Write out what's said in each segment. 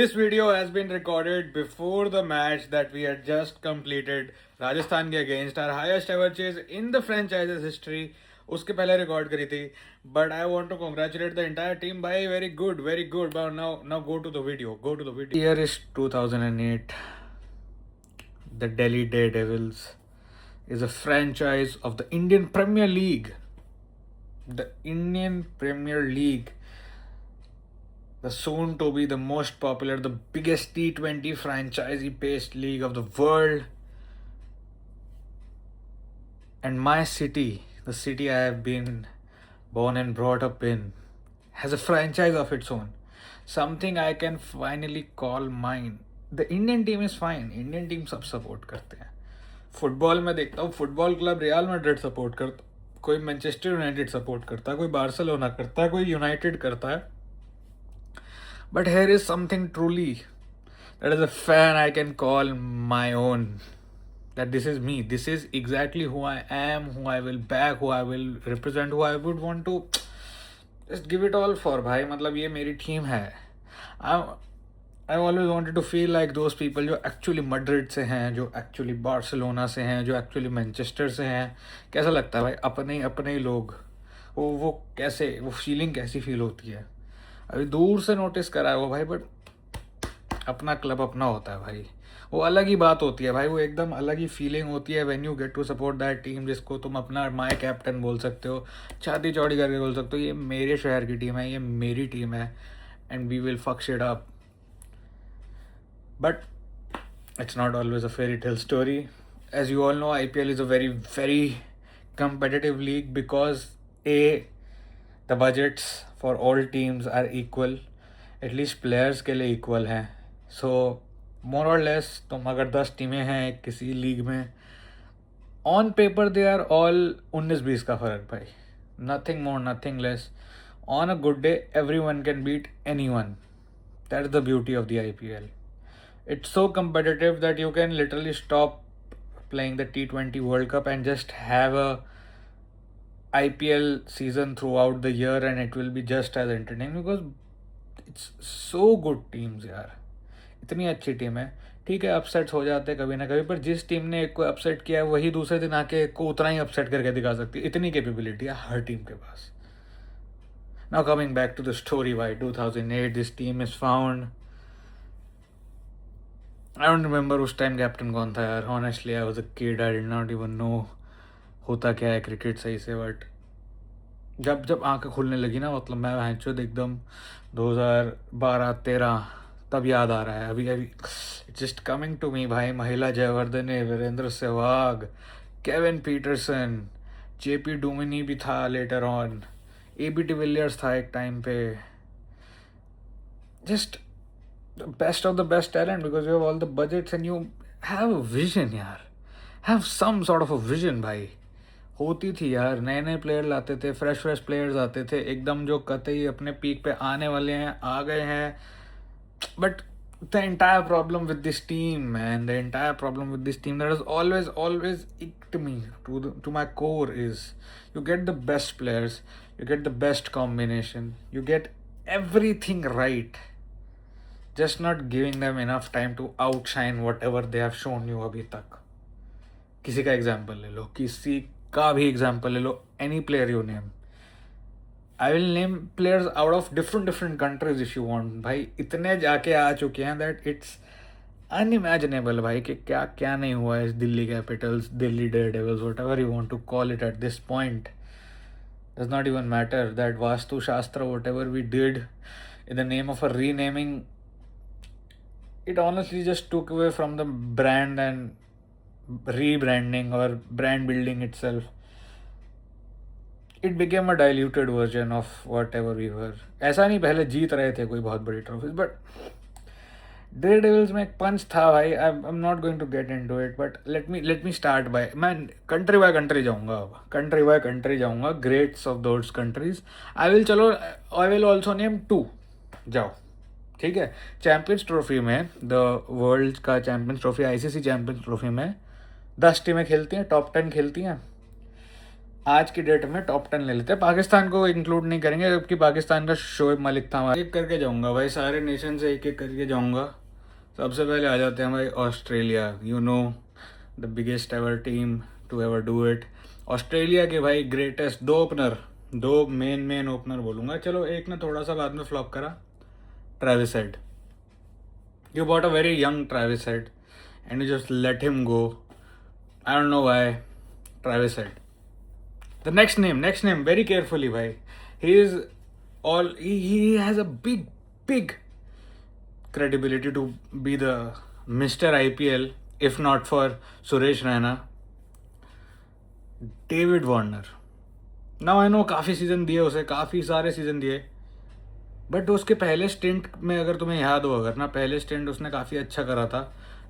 This video has been recorded before the match that we had just completed Rajasthan के against, our highest ever chase in the franchise's history. उसके पहले record करी थी, but I want to congratulate the entire team by very good, very good. But now go to the video. Go to the video. Year is 2008. The Delhi Daredevils is a franchise of the Indian Premier League. The Indian Premier League, the soon to be the most popular, the biggest T20 franchisee-based league of the world. And my city, the city I have been born and brought up in, has a franchise of its own. Something I can finally call mine. The Indian team is fine. Indian team सब support करते हैं. Football में देखता हूँ, football club real Madrid support करता, कोई Manchester United support करता है, कोई बार्सिलोना करता है, कोई यूनाइटेड करता है. But here is something truly that as a fan I can call my own. That this is me. This is exactly who I am, who I will back, who I will represent, who I would want to just give it all for. भाई मतलब ये मेरी team है. I always wanted to feel like those people जो actually Madrid से हैं, जो actually Barcelona से हैं, जो actually मैनचेस्टर से हैं. कैसा लगता है भाई, अपने ही लोग, वो कैसे, वो फीलिंग कैसी फील होती है. अभी दूर से नोटिस करा है वो भाई, बट अपना क्लब अपना होता है भाई, वो अलग ही बात होती है भाई, वो एकदम अलग ही फीलिंग होती है when you get to support that team, जिसको तुम अपना माय कैप्टन बोल सकते हो, छाती चौड़ी करके बोल सकते हो ये मेरे शहर की टीम है, ये मेरी टीम है, and we will fuck shit up. But it's not always a fairy tale story. As you all know, IPL is a very very competitive league because the budgets for all teams are equal, at least players के लिए equal हैं. So more or less तुम अगर 10 टीमें हैं किसी league में, on paper they are all 19-20 का फ़र्क भाई, nothing more nothing less. On a good day everyone can beat anyone. That's the beauty of the IPL. It's so competitive that you can literally stop playing the T20 World Cup and just have a IPL season throughout the year and it will be just as entertaining because it's so good teams यार. इतनी अच्छी team है. ठीक है, upsets हो जाते हैं कभी ना कभी, पर जिस टीम ने एक को अपसेट किया है वही दूसरे दिन आके एक को उतना ही अपसेट करके दिखा सकती है. इतनी कैपेबिलिटी है हर टीम के पास. Now coming back to the story, why 2008 this team is found. I don't remember उस टाइम कैप्टन कौन था यार. Honestly I was a kid, I did not even know होता क्या है क्रिकेट सही से. बट जब आंखें खुलने लगी ना, मतलब मैं हैंचोद एकदम 2012-13 तब याद आ रहा है. अभी it's just coming to me भाई. Mahela Jayawardene, Virender Sehwag, Kevin Pietersen, JP Duminy भी था लेटर ऑन, AB डिविलियर्स था एक टाइम पे. Just best of the best talent because you have all the budgets and you have a vision यार. Have some sort of a vision भाई. होती थी यार, नए नए प्लेयर लाते थे, फ्रेश प्लेयर्स आते थे एकदम, जो कतई अपने पीक पे आने वाले हैं, आ गए हैं. But the entire problem with this team man, the entire problem with this team that is always irked me to my core is you get the best players, you get the best combination, you get everything right, just not giving them enough time to outshine whatever they have shown you अभी तक. किसी का example ले लो, किसी का भी example ले लो, any player you name. I will name players out of different countries if you want. भाई इतने जाके आ चुके हैं दैट इट्स अनइमेजिनेबल भाई कि क्या क्या नहीं हुआ है. Delhi Capitals, Delhi Daredevils, whatever you want to call it at this point does not even matter. That Vastu Shastra, whatever we did in the name of a renaming, it honestly just took away from the brand and rebranding or brand building itself. It became a diluted version of whatever we were. ऐसा नहीं पहले जीत रहे थे कोई बहुत बड़ी trophies, but dare devils में एक पंच था भाई. I am not going to get into it, but let me start by, मैं कंट्री बाय कंट्री जाऊंगा. अब कंट्री बाय कंट्री जाऊंगा, greats of those countries. I will also name 2. जाओ, ठीक है. चैम्पियंस ट्रॉफी में, द वर्ल्ड का Champions Trophy, ICC Champions Trophy में 10 टीमें खेलती हैं, टॉप 10 खेलती हैं. आज की डेट में टॉप 10 ले लेते हैं, पाकिस्तान को इंक्लूड नहीं करेंगे जबकि पाकिस्तान का शोएब मलिक था हमारा। एक करके जाऊंगा भाई, सारे नेशन से एक एक करके जाऊंगा। सबसे पहले आ जाते हैं भाई Australia, you know the biggest ever team to ever do it. Australia के भाई ग्रेटेस्ट दो ओपनर, दो मेन ओपनर बोलूँगा, चलो एक ने थोड़ा सा बाद में फ्लॉप करा, Travis head. You bought a very young Travis Head and you just let him go. I don't know why. Travis Head. The next name, very carefully, bhai. He is he has a big credibility to be the Mr. IPL, if not for Suresh Raina. David Warner. Now I know काफ़ी season दिए उसे, काफ़ी सारे season दिए, but उसके पहले stint में अगर तुम्हें याद हो, अगर ना पहले स्टिंट उसने काफ़ी अच्छा करा था।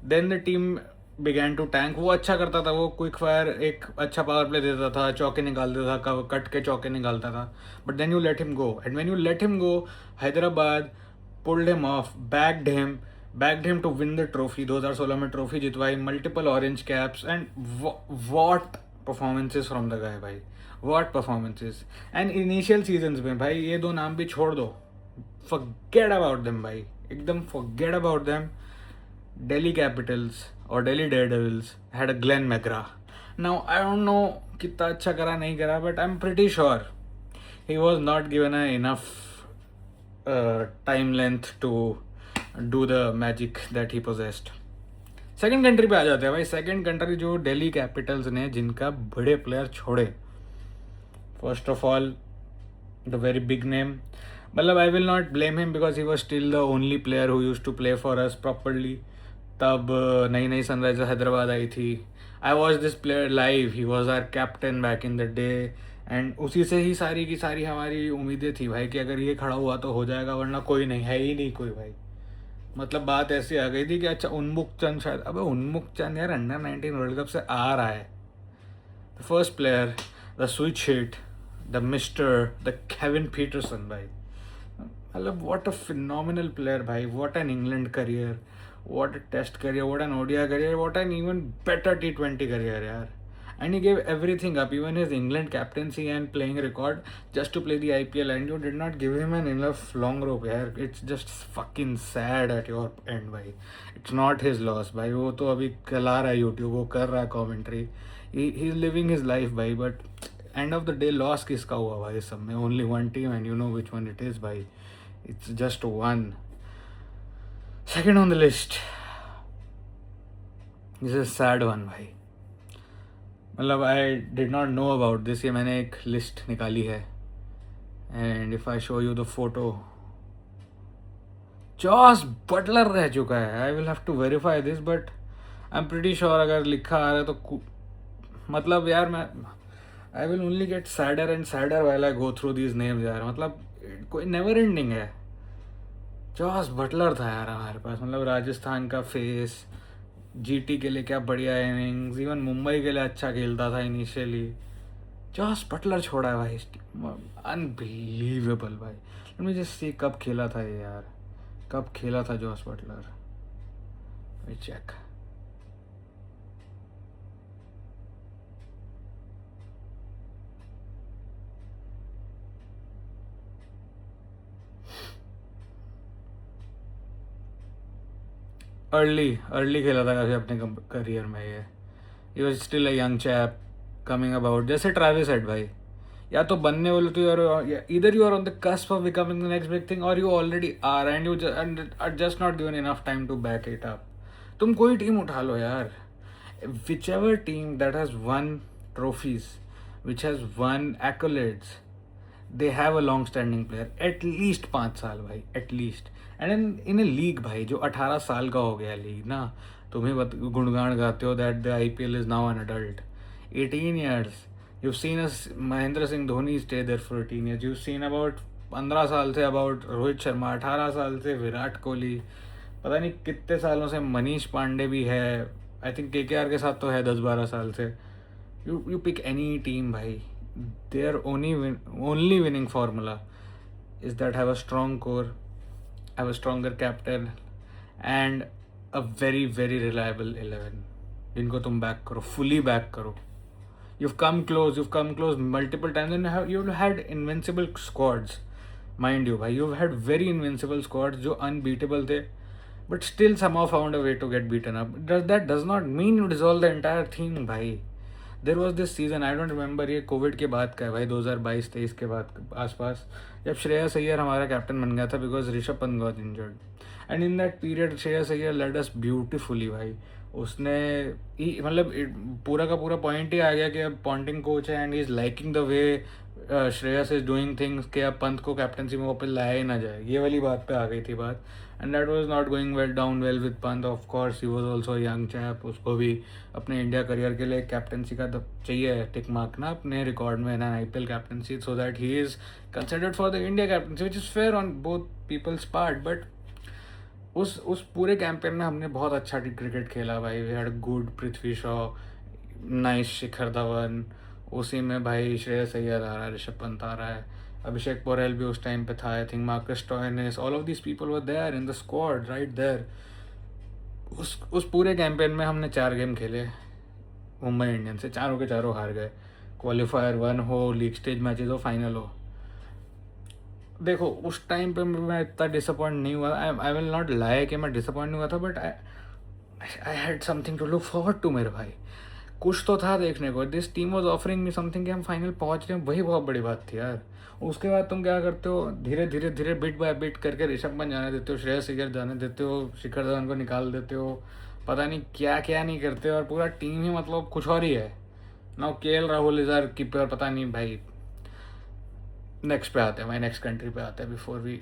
Then the team began to tank. वो अच्छा करता था, वो क्विक फायर एक अच्छा पावर प्ले देता था, चौके निकाल देता था, कट के चौके निकालता था, but then you let him go, and when you let him go Hyderabad pulled him off, backed him to win the trophy. 2016 में ट्रॉफी जितवाई, multiple orange caps, and what performances from the guy भाई, what performances. And initial seasons में भाई ये दो नाम भी छोड़ दो, forget about them भाई, एकदम forget about them. Delhi Capitals और Delhi Daredevils had a Glenn McGrath. Now I don't know कितना अच्छा करा नहीं करा, but I'm pretty sure he was not given enough time length to do the magic that he possessed. Second country पे आ जाते हैं भाई। सेकेंड कंट्री जो दिल्ली कैपिटल्स ने, जिनका बड़े प्लेयर छोड़े। First of all the very big name, मतलब I will not blame him because he was still the only player who use to play for us properly. तब नई सनराइजर हैदराबाद आई थी। I watch this player live, he was our captain back in the day, and उसी से ही सारी की सारी हमारी उम्मीदें थी भाई कि अगर ये खड़ा हुआ तो हो जाएगा, वरना कोई नहीं है ही नहीं कोई भाई। मतलब बात ऐसी आ गई थी कि अच्छा उन्मुख चंद शायद, अब उन्मुख चंद यार अंडर 19 वर्ल्ड कप से आ रहा है। The first player, the switch hit, the mister, the Kevin Pietersen भाई। मतलब व्हाट अ फिनोमिनल प्लेयर भाई, what an England career, what a Test career, what an ODI career, what an even better T20 career यार। And he gave everything up, even his England captaincy and playing record, just to play the IPL, and you did not give him an enough long rope यार। It's just fucking sad at your end भाई। It's not his loss भाई, वो तो अभी चला रहा है YouTube, वो कर रहा है commentary, he's living his life भाई, but end of the day loss किसका हुआ भाई सब में? Only one team, and you know which one it is भाई। It's just one. Second on the list, this is a sad one भाई। मतलब I did not know about this, ये मैंने एक लिस्ट निकाली है, and if I show you the photo, Jos Buttler रह चुका है। I will have to verify this, but I am pretty sure अगर लिखा आ रहा है तो मतलब यार मैं I will only get sadder and sadder while I go through these names यार। मतलब कोई नेवर एंडिंग है। जॉस बटलर था यार हमारे पास, मतलब राजस्थान का फेस, जीटी के लिए क्या बढ़िया इनिंग्स, इवन मुंबई के लिए अच्छा खेलता था इनिशियली। जॉस बटलर छोड़ा है भाई, अनबिलीवेबल भाई। मुझे सी कब खेला था ये यार, कब खेला था जॉस बटलर, चेक। अर्ली खेला था काफ़ी अपने करियर में ये। He was still a young chap coming about, जैसे ट्रैविस हेड भाई। या तो बनने वाले तो यार, इधर you are on the cusp of becoming the next big thing, और you already are and you are just not given enough time to back it up. तुम कोई टीम उठा लो यार, whichever team that has won trophies, which has won accolades, they have a long standing player, at least 5 साल भाई, at least. And in A league भाई जो 18 साल का हो गया लीग ना, तुम्हें गुणगान गाते हो that the IPL is now an adult. 18 years, you've seen us Mahendra Singh Dhoni stay there for 18 years, you've seen about 15 साल से अबाउट रोहित शर्मा, 18 साल से विराट कोहली, पता नहीं कितने सालों से मनीष पांडे भी है, आई थिंक KKR के साथ तो है 10-12 साल से। यू पिक एनी टीम भाई, their only winning formula is that have a strong core, have a stronger captain, and a very very reliable 11 जिनको तुम बैक करो, फुली बैक करो। You've come close multiple times, and you've had invincible squads. Mind you, bhai, you've had very invincible squads जो unbeatable थे, but still somehow found a way to get beaten up. Does not mean you dissolve the entire thing, भाई. There was this season, I don't remember, ये Covid के बाद का है भाई, 2022-23 के बाद आसपास, जब श्रेयस अय्यर हमारा कैप्टन बन गया था because Rishabh Pant got injured, and in that period Shreyas Iyer led us beautifully भाई. उसने मतलब पूरा का पूरा पॉइंट ही आ गया कि अब पॉन्टिंग कोच है and he is liking the way Shreyas is doing things, कि अब पंत को कैप्टनसी में वापस लाया ही ना जाए, ये वाली बात पे आ गई थी बात. And that was not going well with Pant. Of course he was also young chap, उसको भी अपने इंडिया करियर के लिए कैप्टनसी का चाहिए टिक मार्क ना अपने रिकॉर्ड में ना, IPL captaincy, so that he is considered for the India captaincy, which is fair on both peoples part. But उस पूरे कैंपेन में हमने बहुत अच्छा क्रिकेट खेला भाई. We had good Prithvi Shaw, nice Shikhar Dhawan, उसी में भाई श्रेयस अय्यर आ रहा है, ऋषभ पंत आ रहा है, अभिषेक पोरेल भी उस टाइम पे था, I think Marcus Stoinis, all of this people were there in the squad right there. उस पूरे कैंपेन में हमने 4 गेम खेले मुंबई इंडियंस से, चारों के चारों हार गए. क्वालिफायर 1 हो, लीग स्टेज मैचेस हो, फाइनल हो. देखो उस टाइम पे मैं इतना डिसअपॉइंट नहीं हुआ, आई विल नॉट लाई कि मैं डिसअपॉइंट नहीं हुआ था, but I had something to look forward to मेरे भाई. कुछ तो था देखने को. This team was offering me something कि हम फाइनल पहुंच रहे हैं, वही बहुत बड़ी बात थी यार. उसके बाद तुम क्या करते हो, धीरे धीरे धीरे बिट बाय बिट करके ऋषभ पंत जाने देते हो, श्रेयस अय्यर जाने देते हो, शिखर धवन को निकाल देते हो, पता नहीं क्या क्या नहीं करते, और पूरा टीम ही मतलब कुछ और ही है. Now KL Rahul is our keeper, पता नहीं भाई. नेक्स्ट पे आते हैं भाई, नेक्स्ट कंट्री पे आते हैं before we.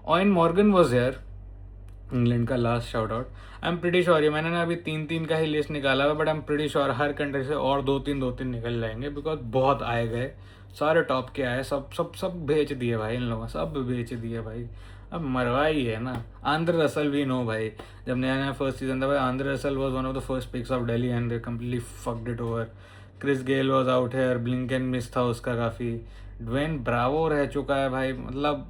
Eoin Morgan was there, England का last shout out. I am pretty sure, ये मैंने ना अभी 3-3 का ही लिस्ट निकाला हुआ, but I am pretty sure her country से और 2-3 निकल जाएंगे, बिकॉज बहुत आए गए, सारे टॉप के आए, सब सब सब बेच दिए भाई इन लोगों, सब बेच दिए भाई. अब मरवा ही है ना. आंद्रे रसल भी नो भाई, जब नया नया फर्स्ट सीजन था भाई, Andre Russell was one of the first picks of Delhi and they completely fucked it over. Chris Gayle was out here, blink and miss था उसका काफ़ी, ड्वेन ब्रावो रह चुका है भाई. मतलब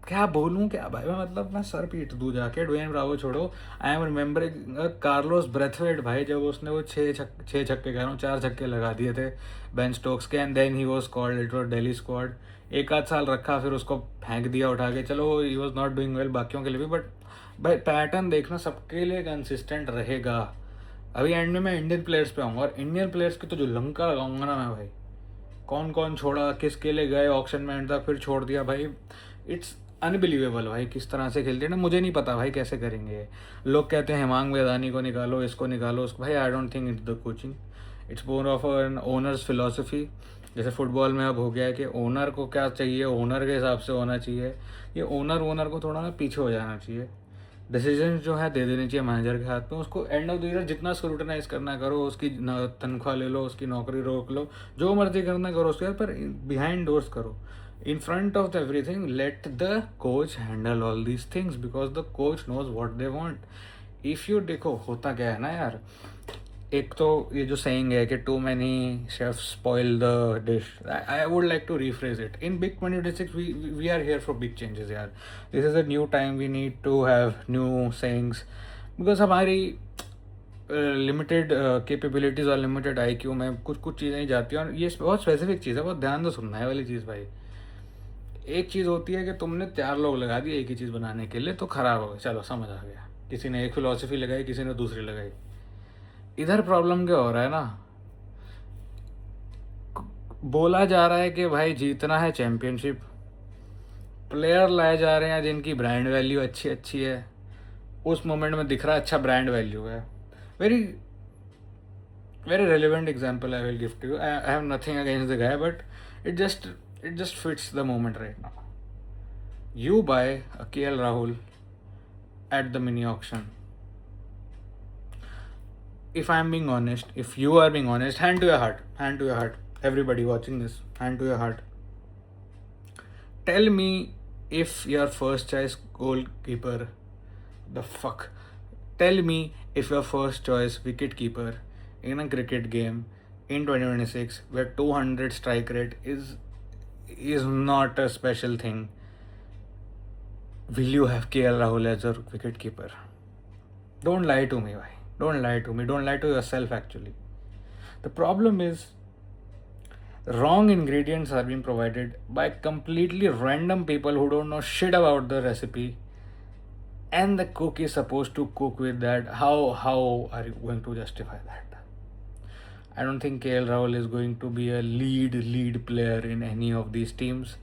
क्या बोलूँ क्या भाई, मतलब मैं सर पीट दूँ जाके. ड्वेन ब्रावो छोड़ो, I am remembering Carlos Brathwaite भाई, जब उसने वो 6 छक्के कह रहा हूँ 4 छक्के लगा दिए थे बेन स्टोक्स के, and then he was called it was Delhi squad. एक आध साल रखा, फिर उसको फेंक दिया उठा के. चलो he was not doing well बाकियों के लिए भी, बट भाई पैटर्न देखना सबके लिए कंसिस्टेंट रहेगा. अभी एंड में मैं इंडियन प्लेयर्स पे आऊँगा, और इंडियन प्लेयर्स की तो जो लंका लगाऊंगा ना मैं भाई, कौन कौन छोड़ा, किसके लिए गए ऑक्शन में एंड तक, फिर छोड़ दिया भाई. इट्स अनबिलीवेबल भाई किस तरह से खेलते हैं ना. मुझे नहीं पता भाई कैसे करेंगे. लोग कहते हैं हेमांग वेदानी को निकालो, इसको निकालो, उसको. भाई I don't think it's the coaching, it's more of an owners philosophy. जैसे फुटबॉल में अब हो गया है कि ओनर को क्या चाहिए, ओनर के हिसाब से होना चाहिए. ये ओनर को थोड़ा ना पीछे हो जाना चाहिए. डिसीजन जो है दे देने चाहिए मैनेजर के हाथ में. उसको एंड ऑफ द ईयर जितना स्क्रूटनाइज करना करो, उसकी तनख्वाह ले लो, उसकी नौकरी रोक लो, जो मर्जी करना करो उसके बाद, पर बिहाइंड डोर्स करो. In front of everything, let the coach handle all these things, because the coach knows what they want. If you देखो होता क्या है ना यार, एक तो ये जो saying है कि too many chefs spoil the dish. I would like to rephrase it. In Big 2026, we are here for big changes यार. This is a new time. We need to have new sayings, because हमारी limited capabilities और limited IQ में कुछ कुछ चीज़ें ही जाती हैं, और ये बहुत स्पेसिफिक चीज़ है, बहुत ध्यान से सुनना है वाली चीज़ भाई. एक चीज़ होती है कि तुमने 4 लोग लगा दिए एक ही चीज़ बनाने के लिए, तो ख़राब हो गया, चलो समझ आ गया. किसी ने एक फिलॉसफी लगाई, किसी ने दूसरी लगाई. इधर प्रॉब्लम क्या हो रहा है ना, बोला जा रहा है कि भाई जीतना है चैम्पियनशिप, प्लेयर लाए जा रहे हैं जिनकी ब्रांड वैल्यू अच्छी अच्छी है. उस मोमेंट में दिख रहा है अच्छा ब्रांड वैल्यू है. Very very relevant example I will give to you. I have nothing against the guy, but it just fits the moment right now. You buy a KL Rahul at the mini auction. If I am being honest, if you are being honest, hand to your heart, everybody watching this, hand to your heart. Tell me if your first choice goalkeeper, tell me if your first choice wicket keeper in a cricket game in 2026 where 200 strike rate is not a special thing, will you have KL Rahul as your wicket keeper? Don't lie to me, bhai. Don't lie to me. Don't lie to yourself, actually. The problem is wrong ingredients are being provided by completely random people who don't know shit about the recipe, and the cook is supposed to cook with that. How are you going to justify that? I don't think KL Rahul is going to be a lead player in any of these teams,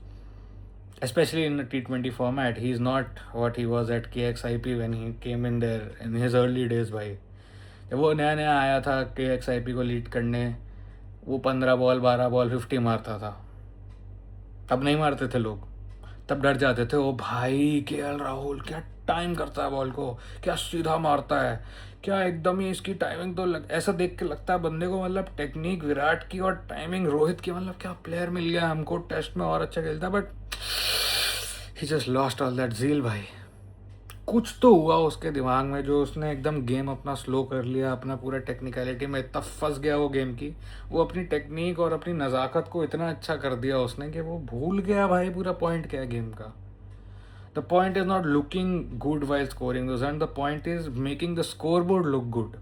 especially in a T20 format. He's not what he was at KXIP when he came in there in his early days भाई. जब वो नया नया आया था KXIP को lead करने, वो 15 बॉल 12 बॉल 50 मारता था. तब नहीं मारते थे लोग, तब डर जाते थे. ओ भाई KL राहुल क्या टाइम करता है बॉल को, क्या सीधा मारता है, क्या एकदम ही इसकी टाइमिंग तो ऐसा देख के लगता है बंदे को, मतलब टेक्निक विराट की और टाइमिंग रोहित की, मतलब क्या प्लेयर मिल गया हमको. टेस्ट में और अच्छा खेलता, but he just lost all that zeal भाई. कुछ तो हुआ उसके दिमाग में जो उसने एकदम गेम अपना स्लो कर लिया. अपना पूरा टेक्निकलिटी में इतना फंस गया वो गेम की, वो अपनी टेक्निक और अपनी नज़ाकत को इतना अच्छा कर दिया उसने कि वो भूल गया भाई पूरा पॉइंट क्या है गेम का. The point is not looking good while scoring those run, the point is making the score board look good.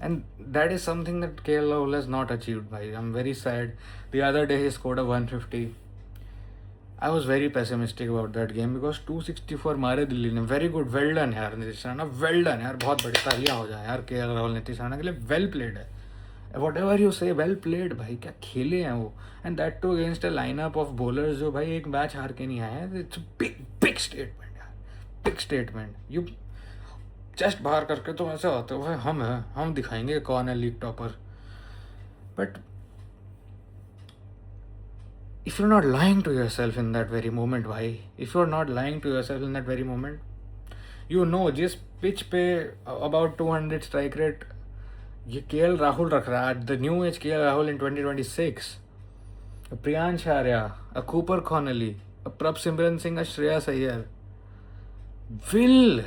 And that is something that KL Rahul has not achieved, bhai. I'm very sad. The other day he scored a 150. I was very pessimistic about that game because 264 मारे दिल्ली ने. Very good, well done यार Nitish Rana, well done यार. बहुत बड़ी तालियां हो जाए यार KL राहुल नीतीश राणा के लिए. वेल प्लेड है, whatever you say, well played भाई. क्या खेले हैं वो, and that too against a lineup of bowlers जो भाई एक मैच हार के नहीं आए हैं. इट्स बिग बिग स्टेटमेंट यार, बिग स्टेटमेंट. यू चेस्ट बाहर करके तो ऐसे होते हो भाई, हम हैं, हम दिखाएंगे कौन है league topper. But if you're not lying to yourself in that very moment, भाई, if you're not lying to yourself in that very moment, you know जिस पिच पे about 200 strike rate ये KL राहुल रख रहा है, the new age KL Rahul in 2026, a Priyansh Arya, a Cooper Connolly, a Prabh Singh, a Shreyas Iyer will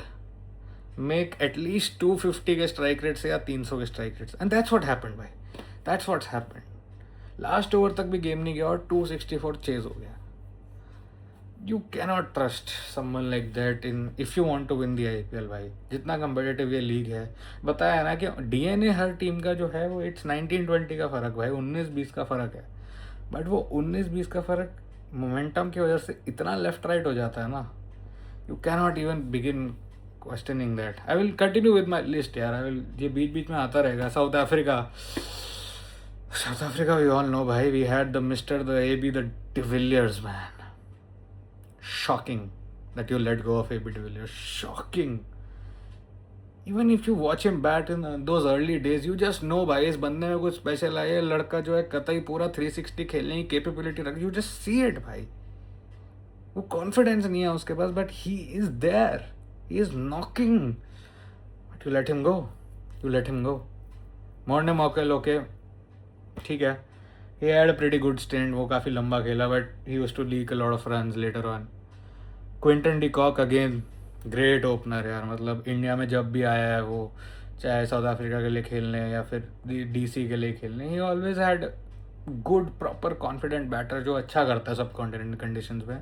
make at least 250 के strike rates या 300 के strike rates, and that's what happened भाई. That's what's happened. Last over तक भी game नहीं गया और 264 chase हो गया. You cannot trust someone like that in if you want to win the IPL भाई. जितना कंपिटिटिव ये लीग है, बताया ना कि DNA हर टीम का जो है वो इट्स 19-20 का फ़र्क भाई, 19-20 का फ़र्क है. बट वो 19-20 का फ़र्क मोमेंटम की वजह से इतना लेफ्ट राइट हो जाता है ना, you cannot even begin questioning that. I will continue with my list यार. आई विल, ये बीच बीच में आता रहेगा. South Africa, we all know, bhai. We had the Mr. the AB, the de Villiers, man. Shocking that you let go of AB de Villiers. Shocking. Even if you watch him bat in those early days, you just know, bhai, इस बंदे में कुछ special है. ये लड़का जो है कतई पूरा 360 खेलने की कैपेबिलिटी रख. You just see it, भाई. वो कॉन्फिडेंस नहीं है उसके पास, but he is there. He is knocking. But you let him go. You let him go. मोड़ने मौके लोके, ठीक है. He had a pretty good stand, वो काफ़ी लंबा खेला, but he used to leak a lot of runs later on. Quinton de Kock again great opener यार. मतलब इंडिया में जब भी आया है वो, चाहे साउथ अफ्रीका के लिए खेलने या फिर DC के लिए खेलने, he always had good proper confident batter जो अच्छा करता है सब कॉन्टिनेंट कंडीशंस में.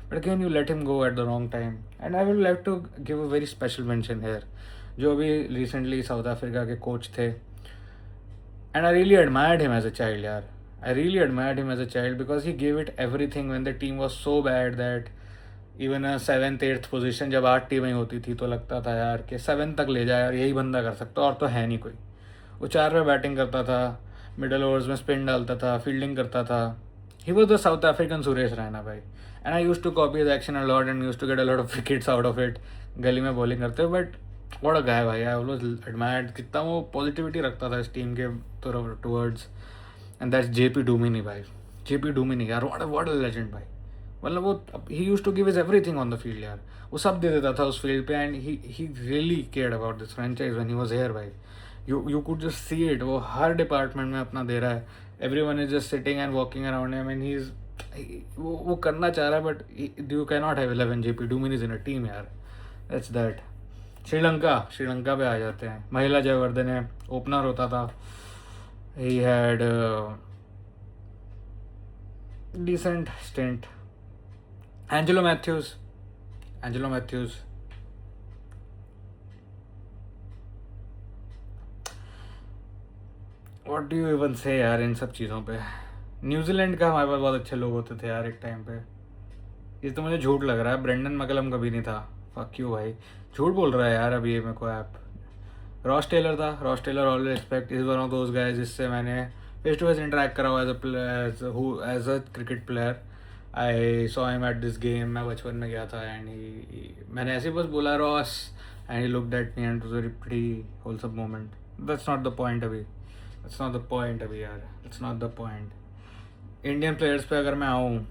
But again you let him go at the wrong time. And I will have to give a very special mention here, जो अभी recently South Africa के coach थे. And I really admired him as a child, yaar. I really admired him as a child because he gave it everything when the team was so bad that even a 7th 8th position जब 8 टीमें होती थी तो लगता था यार कि 7 तक ले जाए यार, यही बंदा कर सकता और तो है नहीं कोई. वो 4 में बैटिंग करता था, मिडल ओवर्स में स्पिन डालता था, फील्डिंग करता था. He was the South African Suresh Raina भाई. And I used to copy his action a lot and used to get a lot of wickets out of it. गली में बॉलिंग करते हुए, बट व्हाट अ गाय भाई. आई ऑलवेज एडमायर्ड कितना वो positivity रखता था इस टीम के तरफ towards. And that's JP Duminy भाई. JP डुमिनी यार, व्हाट अ लेजेंड भाई. मतलब वो he used to give his everything on the field यार. वो सब दे देता था उस फील्ड पे. And he really cared about this franchise when he was here भाई. You could just see it. वो हर डिपार्टमेंट में अपना दे रहा है. Everyone is just sitting and walking around him and he is, वो करना चाह रहा है, but you can not have 11 JP डुमिनीज in a team यार. That's that. श्रीलंका पे आ जाते हैं. महिला जयवर्धन है, ओपनर होता था. He had decent stint. Angelo Mathews what do you even say यार इन सब चीज़ों पे। न्यूजीलैंड का हमारे पास बहुत अच्छे लोग होते थे यार एक टाइम पे। ये तो मुझे झूठ लग रहा है, ब्रेंडन मैकलम कभी नहीं था। फक यू भाई, झूठ बोल रहा है यार अभी ये मेरे को ऐप। रॉस टेलर था, Ross Taylor all respect, is one of those guys जिससे मैंने फेस टू फेस इंटरेक्ट करा हुआ as a cricket player. I saw him at this game, मैं बचपन में गया था एंड ही, मैंने ऐसे ही बस बोला Ross and he looked at me and it was very pretty wholesome moment. That's not the point अभी, दैट्स नॉट द पॉइंट अभी यार, that's not the point. Indian players पे अगर मैं आऊँ,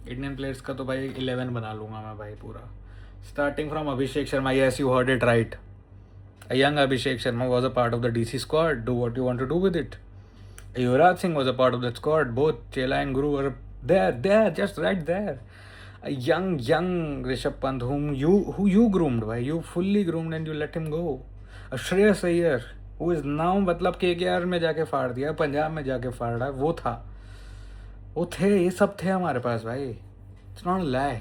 इंडियन प्लेयर्स का तो भाई 11 बना लूँगा मैं भाई पूरा। Starting from Abhishek Sharma, yes you heard it right. A young Abhishek Sharma was a part of the DC squad. Do what you want to do with it. Yuvraj Singh was a part of that squad. Both Chela and Guru were there, just right there. A young Rishabh Pant who you groomed, why you fully groomed and you let him go. A Shreyas Iyer who is now मतलब KKR में जाके फाड़ दिया, पंजाब में जाके फाड़ रहा है, वो थे, ये सब थे हमारे पास भाई। इट्स नॉट लाई,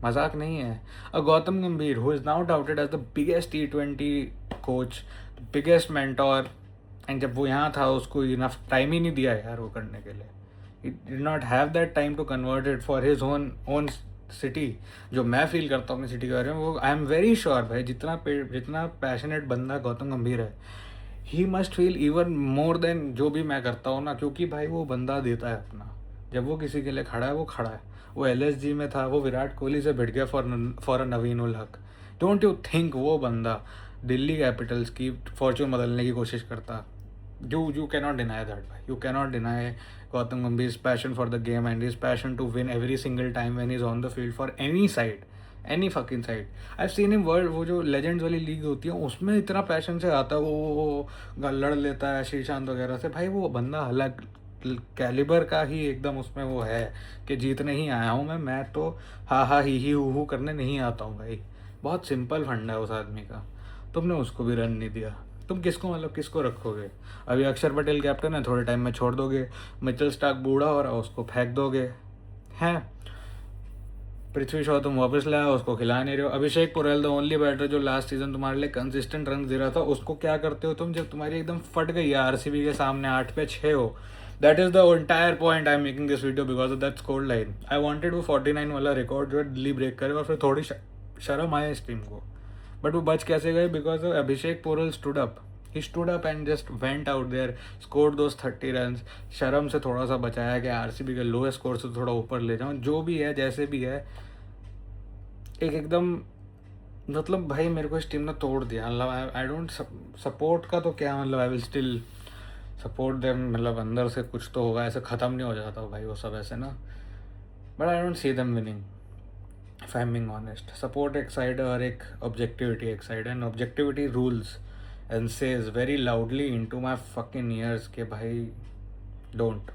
मजाक नहीं है। A Gautam Gambhir who is now doubted as the biggest T20 coach, biggest mentor, and जब वो यहाँ था उसको इनफ टाइम ही नहीं दिया यार वो करने के लिए। He did not have that time to convert it for his own city. जो मैं फील करता हूँ अपनी सिटी के बारे में, वो आई एम वेरी श्योर भाई जितना पैशनेट बंदा गौतम गंभीर है, he must feel even more than जो भी मैं करता हूँ ना, क्योंकि भाई वो बंदा देता है अपना। जब वो किसी के लिए खड़ा है वो खड़ा है। वो LSG में था, वो विराट कोहली से भिड़ गया for a Naveen ul Haq. Don't you think वो बंदा दिल्ली कैपिटल्स की फॉर्चून बदलने की कोशिश करता? यू कैनॉट डिनाई दैट भाई, you cannot deny Gautam Gambhir passion for the game and his passion to win every single time when he is on the field for any side, any fucking side. I seen him world, वो जो legends वाली league होती है उसमें इतना passion से आता है, वो लड़ लेता है श्रीशांत वगैरह से। भाई वो बंदा अलग कैलिबर का ही एकदम उसमें वो है कि जीतने ही आया हूँ मैं तो हा ही हु करने नहीं आता हूँ भाई। बहुत सिंपल फंडा है उस आदमी का। तुमने उसको भी रन नहीं दिया, तुम किसको मतलब किसको रखोगे? अभी अक्षर पटेल कैप्टन है, थोड़े टाइम में छोड़ दोगे। मिचेल स्टार्क बूढ़ा हो रहा है, उसको फेंक दोगे हैं। पृथ्वी शॉ तुम वापस लाया, उसको खिला नहीं रहे हो। अभिषेक पुरेल द ओनली बैटर जो लास्ट सीजन तुम्हारे लिए कंसिस्टेंट रन दे रहा था, उसको क्या करते हो तुम जब तुम्हारी एकदम फट गई है RCB के सामने 8 पे 6 हो? That is the entire point I am making this video because of that score line. I wanted वो 49 वाला रिकॉर्ड जो है दिल्ली ब्रेक करे और फिर थोड़ी शर्म आए इस टीम को। बट वो बच कैसे गए? Because Abhishek Porel stood up, he stood up and just went out there, scored those 30 run. शर्म से थोड़ा सा बचाया कि RCB के लोएस्ट स्कोर से थोड़ा ऊपर ले जाऊँ, जो भी है जैसे भी है। एकदम मतलब भाई मेरे को इस टीम ने तोड़ दिया। मतलब आई डोंट सपोर्ट का तो क्या, मतलब I will still support them, मतलब अंदर से कुछ तो होगा, ऐसे ख़त्म नहीं हो जाता भाई वो सब ऐसे ना। But I don't see them winning if I am being honest. Support एक साइड और एक ऑब्जेक्टिविटी एक side, and objectivity rules and says very loudly into my fucking years के भाई डोंट।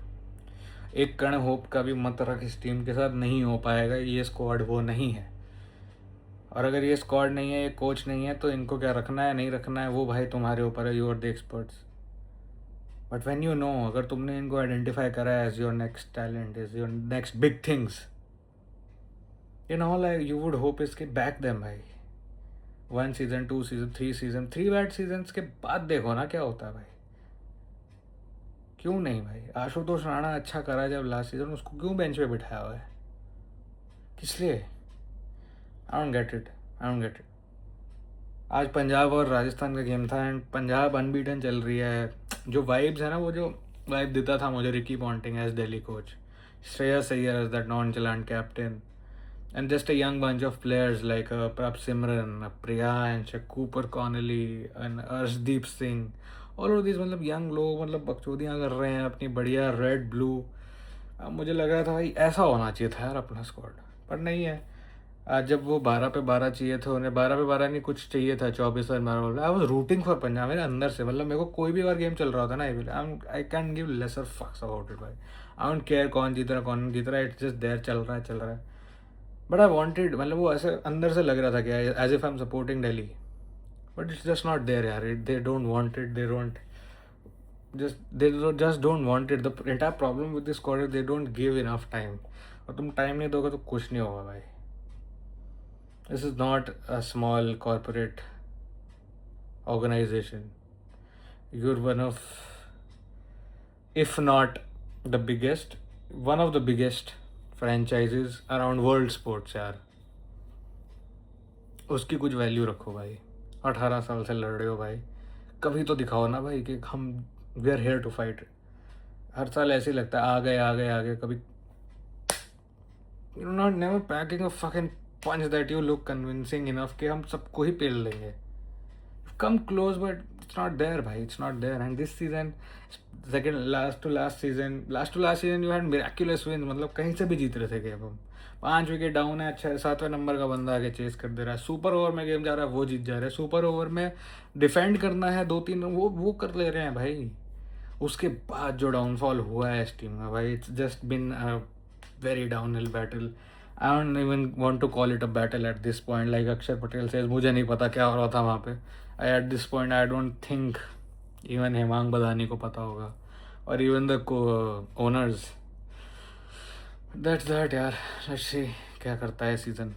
एक कण होप का भी मत रख इस टीम के साथ, नहीं हो पाएगा। ये स्क्वाड वो नहीं है, और अगर ये स्क्वाड नहीं है, ये कोच नहीं है, तो इनको क्या रखना है नहीं रखना है वो भाई तुम्हारे ऊपर है, you are the experts. But when you know, अगर तुमने इनको आइडेंटिफाई करा है as your next talent, as your next big things, in all you would hope इसके बैक देम भाई। 1 season 2 season 3 season, 3 bad season के बाद देखो ना क्या होता है भाई। क्यों नहीं भाई? आशुतोष राणा अच्छा करा जब लास्ट सीजन, उसको क्यों बेंच पे बिठाया हुआ है? किस लिए? I don't get it, I don't get it. आज पंजाब और राजस्थान का गेम था एंड पंजाब अनबीटन चल रही है। जो वाइब्स है ना, वो जो वाइब देता था मुझे Ricky Ponting as Delhi coach, Shreyas Iyer as that nonchalant captain, and just a young bunch of players like Prabhsimran, Priyansh, Cooper Connolly and Arshdeep Singh, all of this मतलब यंग लोग मतलब बकचोदियाँ कर रहे हैं अपनी बढ़िया रेड ब्लू। मुझे लग रहा था भाई ऐसा होना चाहिए था यार अपना स्क्वाड, पर नहीं है। आज जब वो 12 पे 12 चाहिए थे, उन्हें 12 पे 12 नहीं कुछ चाहिए था, 24 रन मारा बोल। I was rooting for Punjab मेरे अंदर से, मतलब मेरे को कोई भी बार गेम चल रहा होता ना, आई कैन गिव लेसर फक्स अबाउट इट भाई। आई डोंट केयर कौन जीत रहा कौन नहीं जीत रहा, इट्स जस्ट देयर, चल रहा है। बट आई वॉन्टेड, मतलब वो ऐसे अंदर से लग रहा था कि as if I am supporting Delhi, but it's just not there यार। They don't want it, they don't just don't want it. The entire problem with this squad is they don't give enough time, और तुम time नहीं दोगे तो कुछ नहीं होगा भाई। This is not a small corporate organization. You're one of if not the biggest, one of the biggest franchises around world sports यार. उसकी कुछ वैल्यू रखो भाई. 18 साल से लड़ रहे हो भाई, कभी तो दिखाओ ना भाई कि हम we are here to fight. हर साल ऐसे ही लगता है आ गए कभी. You not never packing a fucking punch that you look convincing enough कि हम सबको ही पेल लेंगे. Come close, but it's not there, bhai. It's not there. And this season, last to last season, you had miraculous wins. मतलब कहीं से भी जीत रहे थे गेम हम. 5 विकेट डाउन है, 7वें नंबर का बंदा आके चेस कर दे रहा है. सुपर ओवर में गेम जा रहा है, वो जीत जा रहा है. सुपर ओवर में डिफेंड करना है 2-3, वो कर ले रहे हैं भाई. उसके बाद जो डाउनफॉल हुआ है इस टीम में भाई, it's just been a very downhill battle. I don't even want to call it a battle at this point. Like Akshar Patel says, मुझे नहीं पता क्या हो रहा था वहाँ पे. Eight this point I don't think even Hemang बदानी को पता होगा, और even the owners. That's that यार. लेट्स सी क्या करता है सीज़न.